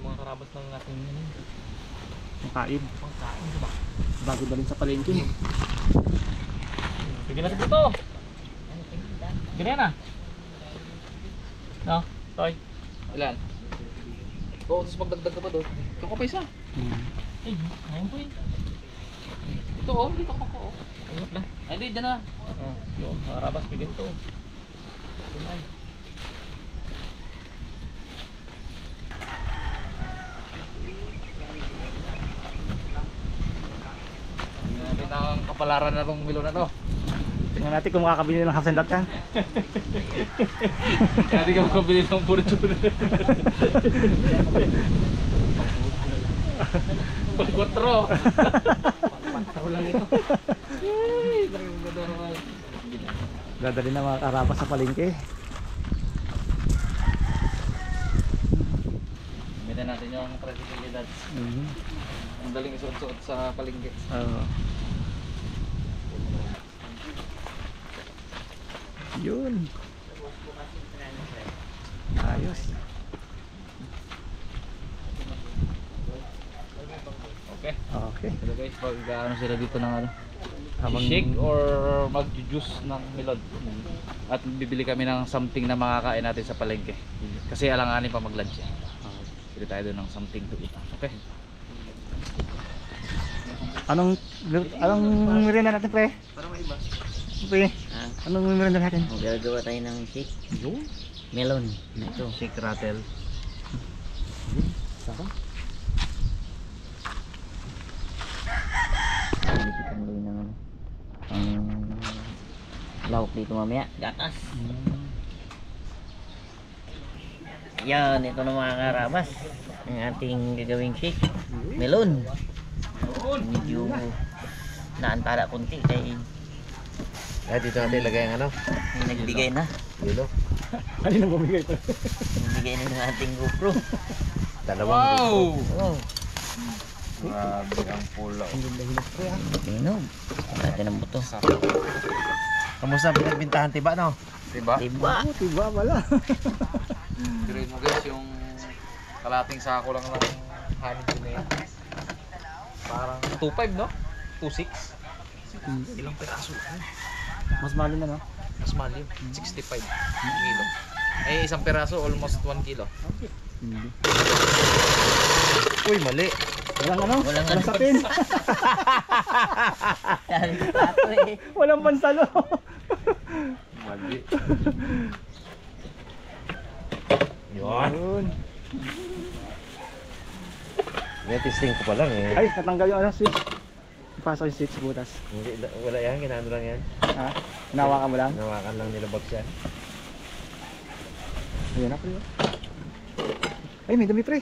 mga karabas ng ating Makain. pangkain, diba? Bago dalhin sa palengke. Sige na sa puto. Ganyan na. No? Toy. Ilan? Oo, tapos pagdagdag ka pa doon. Ito ko pa isa. Eh, ngayon po eh. Ito oh, dito ko ko. Ayun na. Ay, di, dyan na. Oh, yun, mga karabas, bigyan to. Tunay. Natin ang kapalaran na itong milo na to. Tingnan natin kung makakabili ng half and half yan. Hindi ka makabili ng fortune. Pag-kwatro. Pag-kwatro lang ito. Ay, talagang ganda naman. Dadali na mga karabas sa palengke. Gamitin natin yung practicalidad. Ang daling isuot-suot sa palengke. Yun. Ayos. Okay. Okay. Hello guys, pag-ano sila dito ng ano? Habang Shake or mag-juice ng melon. At bibili kami ng something na makakain natin sa palengke. Kasi alanganin pa mag-lunch. Bili tayo doon ng something to eat. Okay. anong merienda natin, pre? Para maiba. Pre, anong merienda natin? Gagawa tayo ng shake. Melon. Ito. Shake rattle. Sarap. Pilipitan ko ng ano. Ang lawak dito mamaya. Gatas. Yan, ito na mga karabas. Ang ating gagawing shake. Melon. Medyo naantala kunti kay Dito natin ilagay ang ano? may nagbigay na. Yelo. Kanina bumigay pa. Nagbigay na ng ating GoPro. Wow! Oh, Grabe ang pula. Ang ganda hinap, pre, ah. tinog. Natin ang buto. Kamusta ang pinagbintahan, tiba no? Tiba? Diba? Tiba pala. Grade mo guys yung kalating sako lang ng honey na yan. Parang 2.5 no? 2.6? Ilang piraso? Mas mahal na, no? Mas mahal yun. 65 kilo. Ay isang piraso almost 1 kilo. Hindi. Uy mali. Walang ano? Walang Walang ano. sapin. Dahil tato eh. Walang pansalo. Mali. Yun. May testing ko pa lang eh. Ay, natanggal yung ano, switch. Ipasok yung switch butas. Hindi, wala yan, ginano lang yan. Ha? Hinawakan mo lang? Nawakan lang nila bags yan. Ayan na, pre. Ay, may dumi, pre.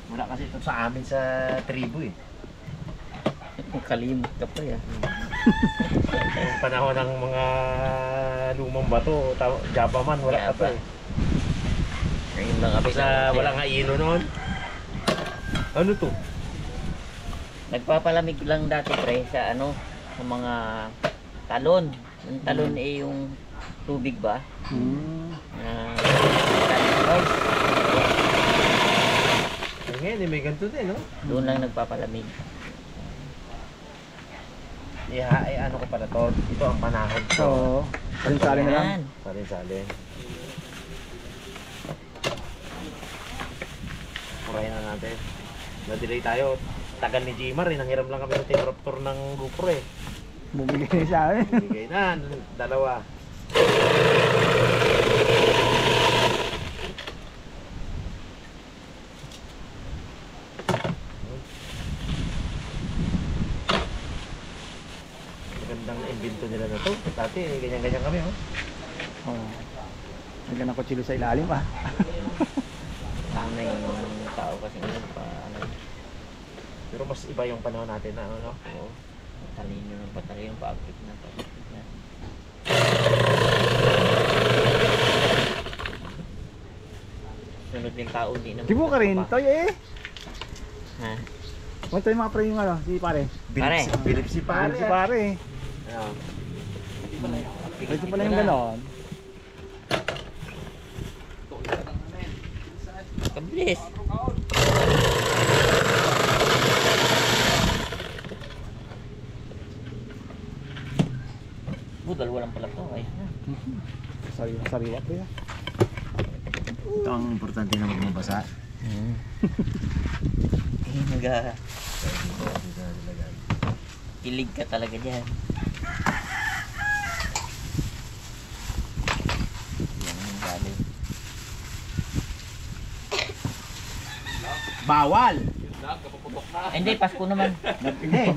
Wala kasi ito sa amin sa tribu eh. Kalimot ka pa yan. Yung panahon ng mga lumang bato, Java man, wala Java. ka pa eh. Ngayon lang kami Wala nga ilo noon. Ano to? Nagpapalamig lang dati pre sa ano, sa mga talon. Yung talon eh yung tubig ba? Na guys, Ngayon eh, may ganito din, no? doon lang nagpapalamig. Ay, ano ko pala to? Ito ang panahon to. Oo. Salin-salin na lang. Yan. Salin-salin. Purahin na natin. Na-delay tayo. Tagal ni Jimar eh. Nanghiram lang kami ng tinraptor ng GoPro eh. Bumigay sa amin. Bigay na, dalawa. Magandang invento nila na to. Dati ganyan-ganyan kami oh. Oo. Nagyan ng kutsilo sa ilalim, ah. Sana yung tao kasi ngayon pa ano, Pero mas iba yung panahon natin na ano. Oo. talino ng patalino pa-active na to. Yan. Sunod yung tao di naman. Kibo ka rin, toy eh. Ha? Huwag tayo mga pre yung ano, si pare. Pare. Philip si pare. Si pare eh. Ah. Pwede pala yung ganon. Kabilis. Dalawa lang pala to. Ayos na. Sariwa po yan. Ito ang importante na magmabasa. Kilig ka talaga dyan. Yan ang galing. Bawal! Hindi, Pasko naman. Hindi,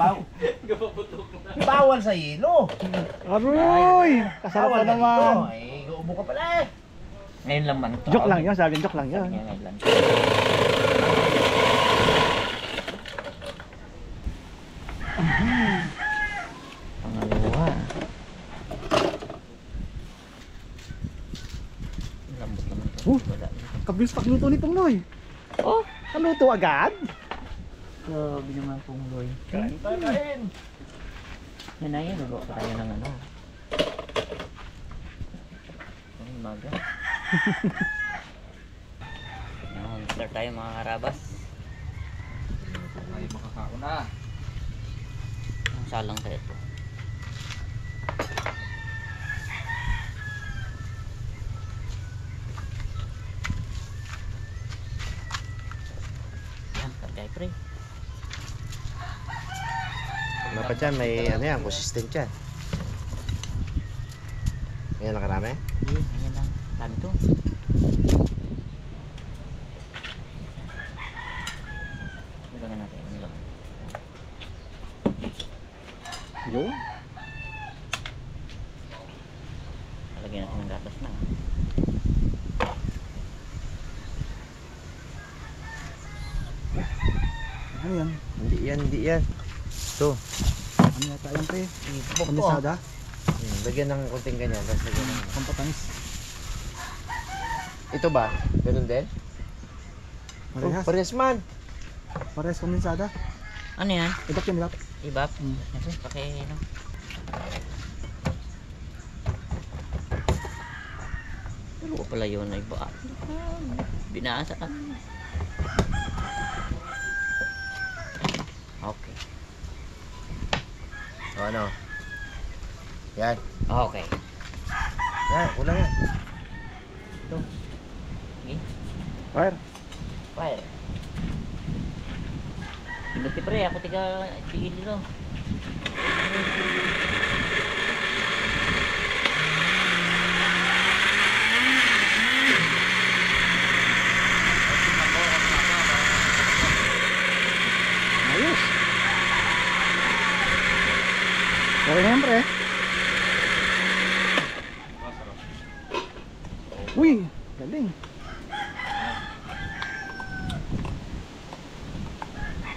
bawal sa yelo. Aroy! Kasarap Bawal pa naman. Ay, uubo ka pala eh. Ngayon lang man to. Joke lang yun, sabi joke lang yun. Sabi niya ngayon lang. Pangalawa. Lambot naman to. Wala. Kabilis pagluto nitong Noy. Oh! Kaluto agad? Grabe naman pong Loy. Kain tayo, kain. Yan na yan, luluto tayo ng ano. Ang umaga. Yan, start tayo mga karabas. Ay, makakao na. Ang salang sa ito. Yan, kargay pre. Dapat yan, may ano yan, consistent yan. Ayan nakarami? Ayan lang, dami to. Ilagyan natin, ano lang. Yun. Lagyan natin ng gatas na. Ano yan? Hindi yan, hindi yan. Ito. Ano yata yan pe? Komisada? Lagyan ng konting ganyan, tapos lagyan ng... Pampatamis. Ito ba? Ganun din? Parehas. Parehas man. Parehas komisada. Ano yan? Ibak yan, ibak. Ibap? Kasi, ano? Pero pala yun ay ba? Binasa ka. Okay. O ano? Yan. Okay. Yan, kulang yan. Ito. Okay. Fire. Fire. Pinuti pre, ako tiga tigil dito. Ayos. Okay na yan pre. Uy, galing.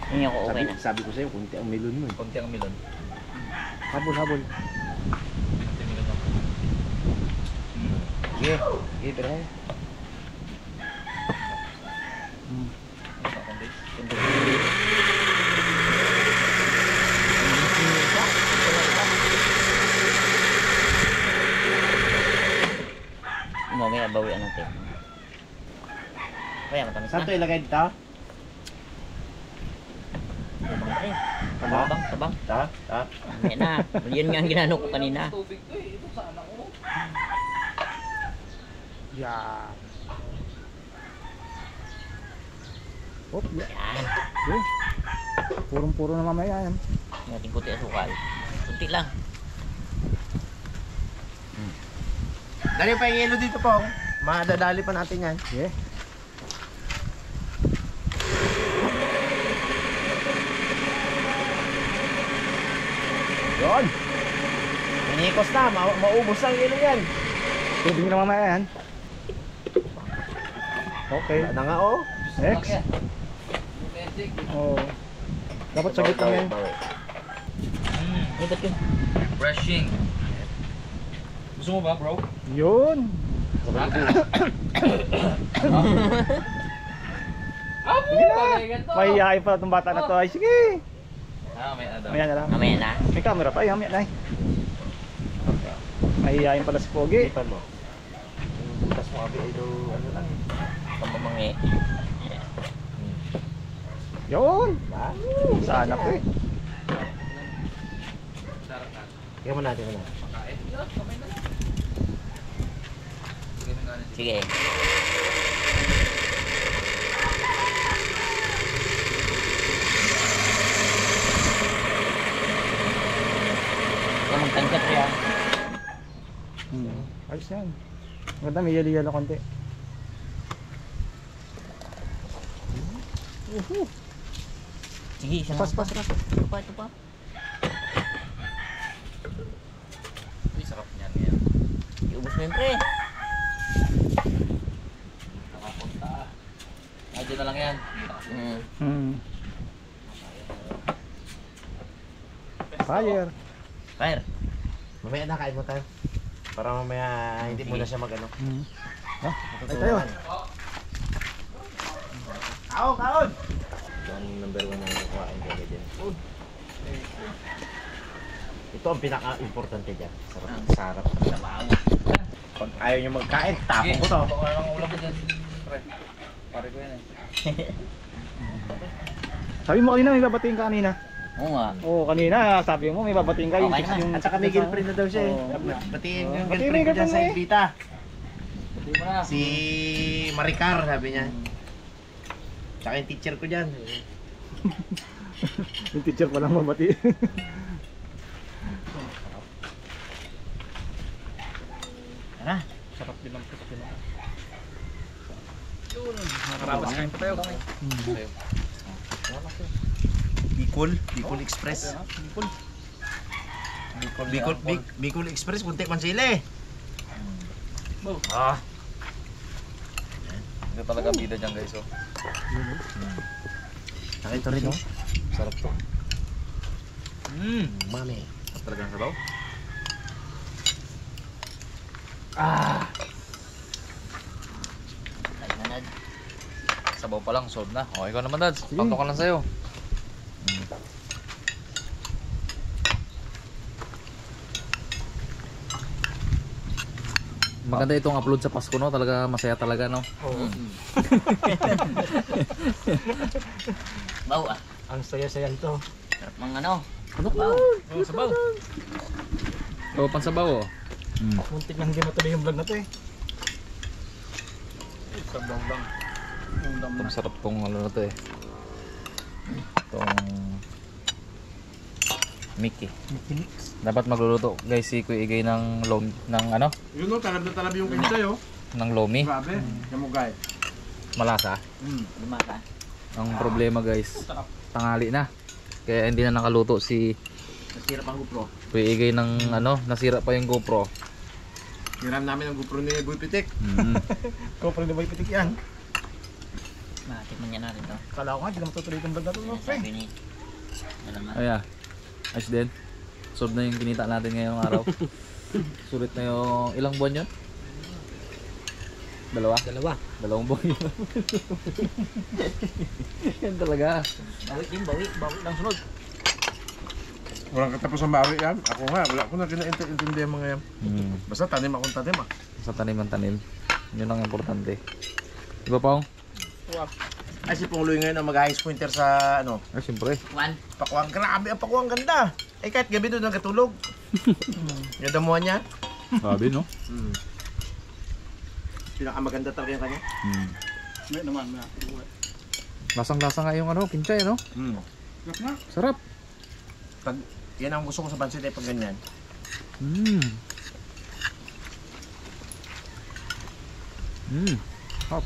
Hindi ako okay na. Sabi ko sa'yo, kunti ang melon mo eh. Konti ang milon. Habol, habol. Konti milon ako. Sige, sige, pero Mamaya bawian natin. Kaya matamis saan na. ito ilagay dito? Tabang pre. Tabang, tabang. Ta? Ta? Mamaya na. Yan nga ang ginano ko kanina. Tubig ko eh. Ito sana ko. Yan. Hop, yan. Yan. Okay. Purong-puro na mamaya yan. Natin kunti asukal. Kunti lang. Dali pa yung yelo dito po. Madadali pa natin yan. Yeah. Yun! Minikos na, maubos ang yelo yan. Tubig na mamaya yan. Okay. Wala na nga oh. Next. Oh. Dapat sa gitna yan. Ano ba't yun? Brushing. Gusto mo ba, bro? Yun. Sige na. Mahihain pa itong bata na to. Ay, sige. Ah, may ano. Mamaya na lang. Mamaya na. May camera pa. Ay, mamaya na. Mahihayin pala si Pogi. Ipan mo. Yung butas mo abi ay do ano lang. Pamamangi. Yun! Ba? Sana po eh. Kaya mo natin na. Sige. Ikaw magtangkat ya. Ayos yan. Maganda, may yalo-yalo konti. Sige, isang Pas. Ito pa. Uy, sarap niyan yan. Iubos mo yun, pre. Nakapunta. Medyo na lang yan. Fire! Fire. Mamaya na kain mo tayo. Para mamaya hindi mo na siya mag ano. Ah, ay tayo. Kaon! Ito ang number 1 na kukuhain ko dyan. Ito ang pinaka-importante dyan. Sarap. Kung ayaw nyo magkain, tapon ko to. Baka lang ulam ko dyan. Pre, pare ko yan eh. Sabi mo kanina may babatiin ka kanina. Oo nga. Oo, kanina sabi mo may babatiin ka. Okay na. At saka may girlfriend na daw siya eh. Oo. Batiin yung Batiin girlfriend ko yung dyan sa girlfriend mo eh. Invita. Hindi mo na. Si Maricar, sabi niya. Tsaka yung teacher ko dyan. Yung teacher pa lang babatiin. Tara. Sarap din ang puto na. Karabas kain pa tayo. Tayo. Bicol Express. Bicol Express, kunti man sila eh. Ah, Ito talaga bida dyan guys. Oh. saka ito rin oh. Sarap to. Mami. Sarap talaga ang sabaw. Ay, nanad. Sabaw pa lang, solve na. Okay ko naman dads. Pantok ka lang sa'yo. Maganda itong upload sa Pasko no, talaga masaya talaga no. Baw ah. Ang saya-saya nito. Sarap ng ano. Baw. Oh, sabaw. Oh, pansabaw oh. Muntik na hindi matuloy yung vlog na to eh. Sabaw lang. Itong sarap tong ano na to eh. Itong Mickey. Dapat magluluto guys si Kuya Igay ng ano? Yun o, talab na talab yung kinchay o. Ng lomi. Grabe. Kamugay. Malasa. Lima ka. Ang problema guys, tanghali na. Kaya hindi na nakaluto si Nasira pang GoPro. Kuya Igay ng ano, nasira pa yung GoPro. Hiram namin ang GoPro ni Boy Pitik. Kopro na ba yung pitik yan? Matikman niya na rin to. Kala ko nga, hindi na matutuloy itong vlog na to. No, pre. Sabi ni. Alaman. Ayan. Ayos din. Solve na yung kinita natin ngayong araw. Sulit na yung ilang buwan yun? Dalawa? Dalawang buwan yun. Yan talaga. Bawi lang sunod. Walang katapos ang bawi yan. Ako nga, wala ko na kinaintindihan mga yan. Basta tanim akong tanim ah. Sa tanim ang tanim. Yun ang importante. Diba Pao? Ay si Pongloy ngayon ang mag-ice pointer sa ano, Ay, siyempre. One. pakuang. Grabe ang pakuang ganda. Eh kahit gabi doon nagkatulog. Yung damuhan niya. Sabi no? Pinakamaganda talaga yung kanya. May naman na. Lasang-lasa nga yung ano, kinchay no? Sarap. Pag, yan ang gusto ko sa pansit eh pag ganyan. Hop.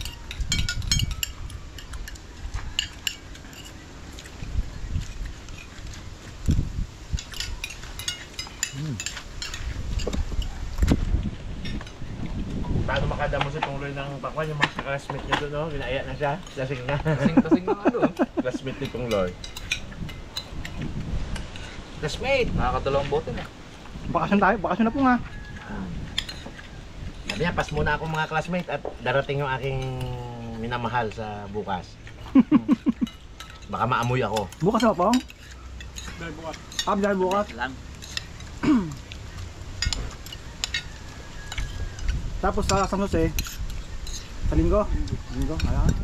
Bago makadamo si Pongloy ng pakwan, yung mga classmate niya doon, no? Ginaya na siya. Lasing na. Tasing na ano. Classmate ni Pongloy. Classmate! Nakakadalawang bote na. Bakasyon na po nga. Sabi niya, pas muna ako mga classmate at darating yung aking minamahal sa bukas. Baka maamoy ako. Bukas na po. Dahil bukas. Dahil bukas. Lang. Tapos sa San Jose, sa linggo. Linggo, ayan.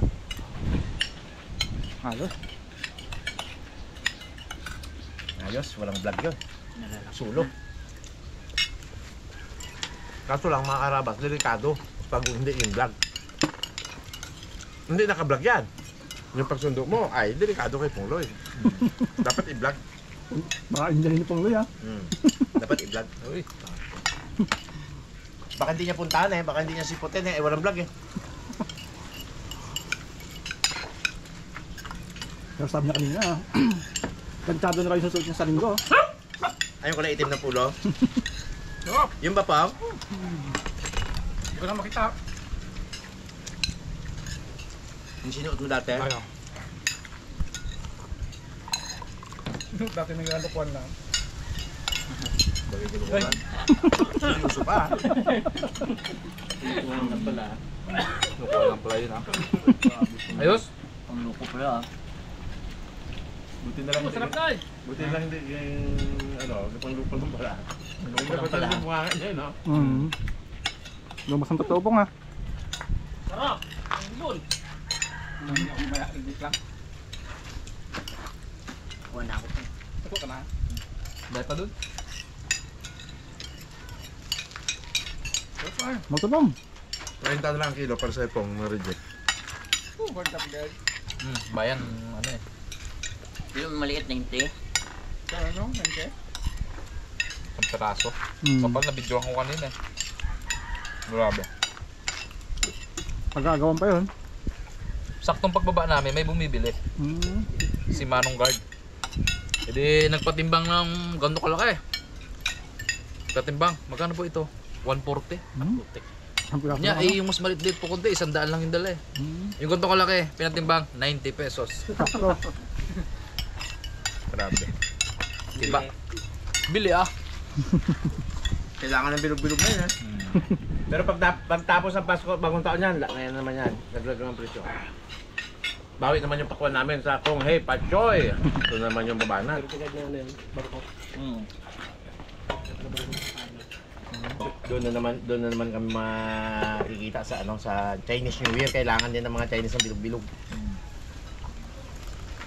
Ayos. Ayos, walang vlog yun. Sulo. Kaso lang mga karabas, delikado pag hindi yung vlog. Hindi naka-vlog yan. Yung pagsundo mo ay delikado kay Pungloy. Dapat i-vlog. Baka injalin ni Pongloy ha. Dapat i-vlog. Uy. Baka hindi niya puntahan eh, baka hindi niya siputin eh, walang vlog eh. Pero sabi niya kanina, nagtado na kayo susuot niya sa linggo. Ayun ko na itim na pulo. Yung ba pa? Hindi ko na makita. Yung sinuot mo dati? Ano? Dati naglalukuan lang. Bagay-gulukan. Seryoso pa. Lukuhan lang pala yun ha. Ayos? Ang luko pala. Buti na lang Masarap na eh. Buti na lang hindi yung ano, pang-lupal ng pala. Hindi na pala yung mukha niya, no? Lumas ang totoo pong ha. Sarap! Ang lul! Hindi ako mayakigit lang. Kuha na ako. Ito ka na. Dahil pa dun? Magtubong. 30 na lang ang kilo para sa ipong na-reject. Bayan, ano eh. Yung maliit na hindi. Ano? Nanke? Ang peraso. Mm. Kapag nabidyohan ko kanina eh. Grabe. Pagkagawan pa yun. Saktong pagbaba namin, may bumibili. Si Manong Guard. E di nagpatimbang ng ganito kalaki. Patimbang, magkano po ito? 140. Nya, eh, yung mas maliit dito po kunti, 100 lang yung dala eh. Yung ganito kalaki, pinatimbang, 90 pesos. Grabe. Diba? Bili ah. Kailangan ng bilog-bilog na yun, ha? Pero pagtapos ng Pasko, bagong taon yan, ngayon naman yan, naglag ng presyo. Bawi naman yung pakuan namin sa Kung Hey Pachoy. Ito naman yung babana. Doon na naman kami makikita sa ano sa Chinese New Year. Kailangan din ng mga Chinese ng bilog-bilog.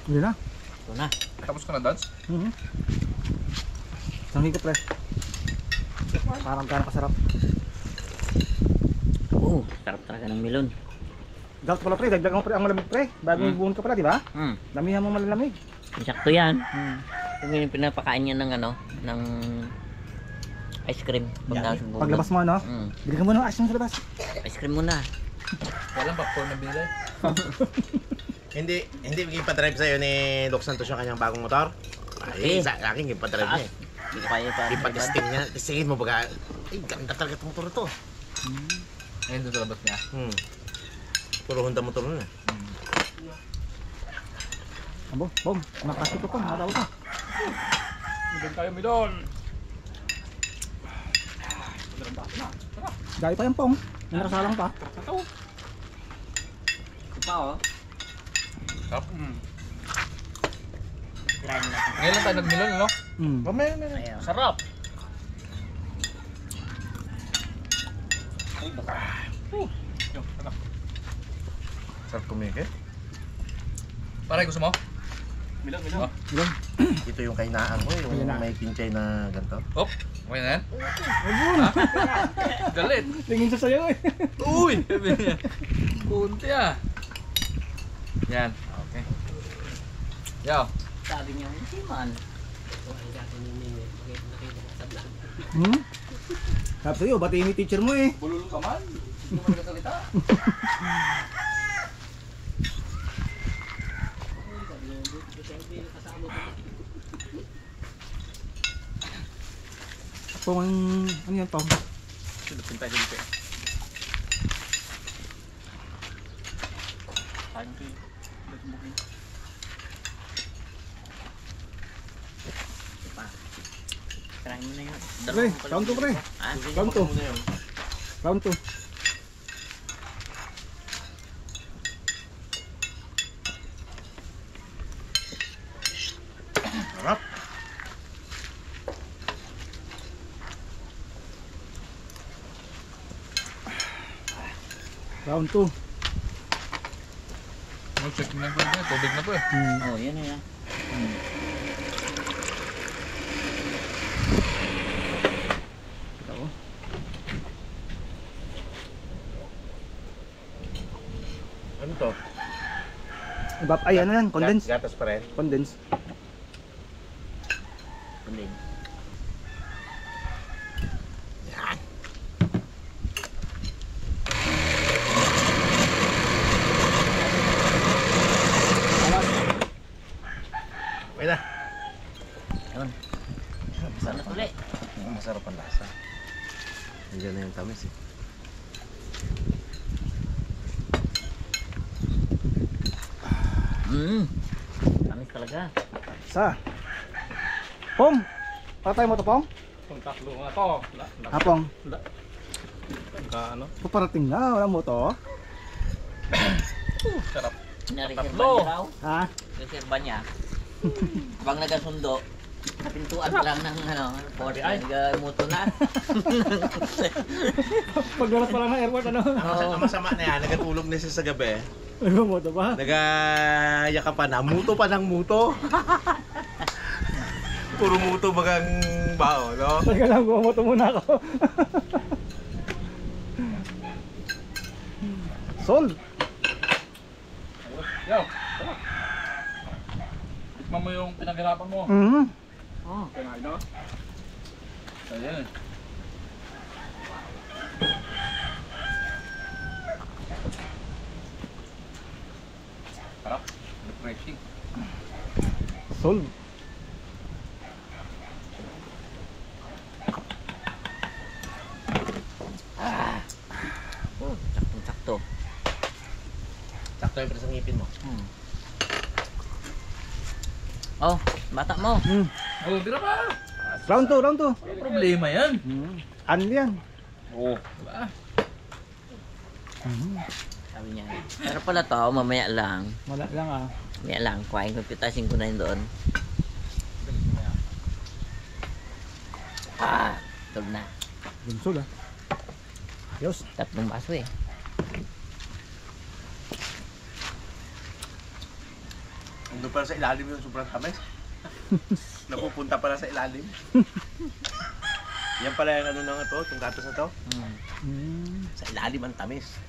Hindi na. Ito na. Tapos ka na dance? Isang higop pre. Parang kasarap. Oo, sarap talaga ng melon. Gout pala pre, dagdag mo pre ang malamig pre. Bago buon ka pala, di ba? Damihan mo malalamig. Sakto yan. Kung yung pinapakain niya ng ano, ng ice cream. Paglabas mo ano? Bili ka muna ng ice cream sa labas. Ice cream muna. Walang popcorn na bilay. Hindi ipa-drive sa'yo ni Doc Santos yung kanyang bagong motor? Ay, sa akin ipa-drive niya eh. Hindi ko kaya pa. Ipa-testing niya. Testingin mo baga, ay ganda talaga itong motor ito. Ngayon doon sa labas niya. Puro Honda motor nun eh. Abo, bom, nakasito ko, natawa ka. Midon tayo, midon! Dahil pa yung pong, may nakasalang pa. Pa oh. Sarap. Tirahin natin. Ngayon lang tayo nagmilon, no? Mamaya. Ayan. Sarap! Sarap kumike. Paray, gusto mo? Midon. Ito yung kainaan ko, yung may kinchay na ganito. Oh, okay na yan? Ha? Galit. Tingin sa sayo eh. Uy! Kunti ah. Yan, okay. Yo. Sabi niya, hindi man. Sabi sa'yo, batiin ni teacher mo eh. Bulol ka man. Hindi mo nagkasalita. Pong, ano yan pong? Silapin tayo dito. Tirahin mo na yun. Pre, count to pre. Ah, Count to. Count to. Sarap. Round 2. Check na po yan. Tubig na po eh. Oh, yan na yan. Ito ko. Ano to? Ay, ano yan? Condense. Gatas pa rin. Condense. Kundi. Okay na. Yun. Sarap ulit. Masarap ang lasa. Nandiyan na yung tamis eh. Tamis talaga. Sa. Pong. Patay mo to, Pong? Kung tatlo nga to. Pong. Ano? Paparating na. Wala mo to. Sarap. Nariserba Tatlo. niya raw. Ha? Reserba niya. Habang nagasundo, napintuan pa lang ng port. Nagamuto na. Paglaras pa lang ng airport, ano? Ang masama na yan, nagatulog na siya sa gabi. Ay, mo to ba? Nagayaka pa na, muto pa ng muto. Puro muto bagang bao, no? Teka lang, gumamoto muna ako. Sol. Yo. Tikman mo yung pinaghirapan mo. Oh. Kinain na. Ayan. Sarap. Refreshing. Sol. Oh, saktong-sakto. Sakto yung presang ngipin mo. Oh, bata mo. Oh, tira pa. Round 2, round 2. May problema yan. Ano yan? Oo. Diba? Sabi niya. Pero pala to, mamaya lang. Wala lang ah. Mamaya lang, kuhain ko, pitasin ko na yun doon. Tulog na. Sol ah. Ayos. 3 baso eh. Doon pala sa ilalim yung sobrang tamis. Napupunta pala sa ilalim. Yan pala yung ano na nga to, yung gatas na to. Sa ilalim ang tamis.